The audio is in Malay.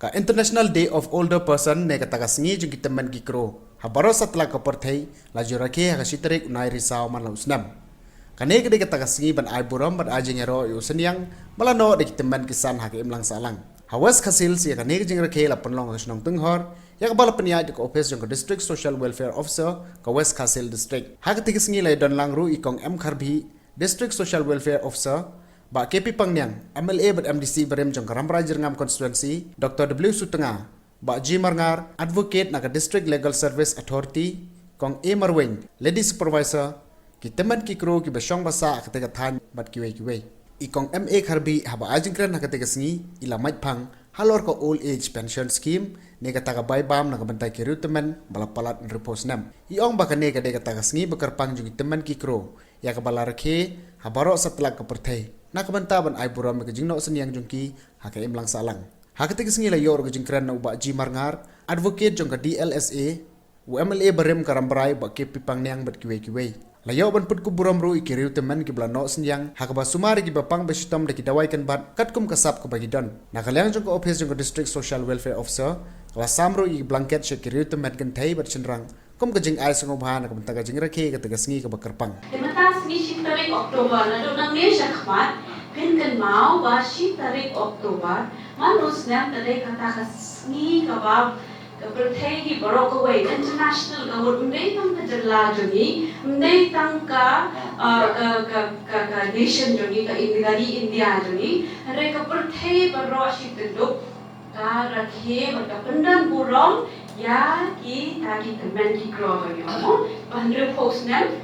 Ka International Day of Older Person ne kata kasingi jung kita men kikro. Habaro satla ka perthei la jorake ha sitarik unai risau man la usnam. Kane kede kata kasingi ban ai buram ban ajengero yu senyang malano de kita men kisan ha ke imlang salang. Hawas khasil si kane jing rake la penlong hasnong tunghor ya bala penia de office jung district social welfare officer ka West Khasil district. Ha ke kasingi la don langru ikong M Kharbi district social welfare officer ba KP Pangnyang, MLA bat MDC berem jong Karamra Jirngam constituency, Dr. W Sutenga, ba G Marngar, advocate naga District Legal Service Authority, kong A Marwing, lady supervisor, ki teman ki kru ki besong basa ketika than bat kiwe. Ikong MA Kharbi haba ajingkran naga tega singi ila mait pang halor ko old age pension scheme nega taga bai bam naga bantai ki teman balapalat repos nam. Iong baka nega dega taga singi bakar pang jugi teman ki kru ya kabala rakhe habaro setelah kepertai. Nak bentaban ai buram ke jingno senyang jungki hake imlang salang. Hake tek singi la yor ke jingkran na uba G Marngar, advocate jong ka DLSA, UMLA barem karambrai ba ke pipang nyang bat kiwe. La yor ban put ku buram ru ikiriu teman ki blano senyang hake ba sumari ki bapang besitom de ki dawai kan bat katkum kasap ke bagidon. Nakalyang jong ka office jong ka district social welfare officer, la samru i blanket se kiriu teman kan thai bat cenrang. Kom ke jing ai sengobhan na bentaga jing rakhe ke tegasngi ke bakarpang. Dementas ni 10 tarik Oktober na do nang ni syakmat pin kan mau ba 10 tarik Oktober manus nam tade kata kasngi ka ba ka berthai hi borok ko way international ka wor undai tang ka jala joni undai tang ka nation joni ka India joni re ka berthai borok shitenduk ka rakhe ba pendan burong ya ki tadi teman ki grow bagi mo bandru post nam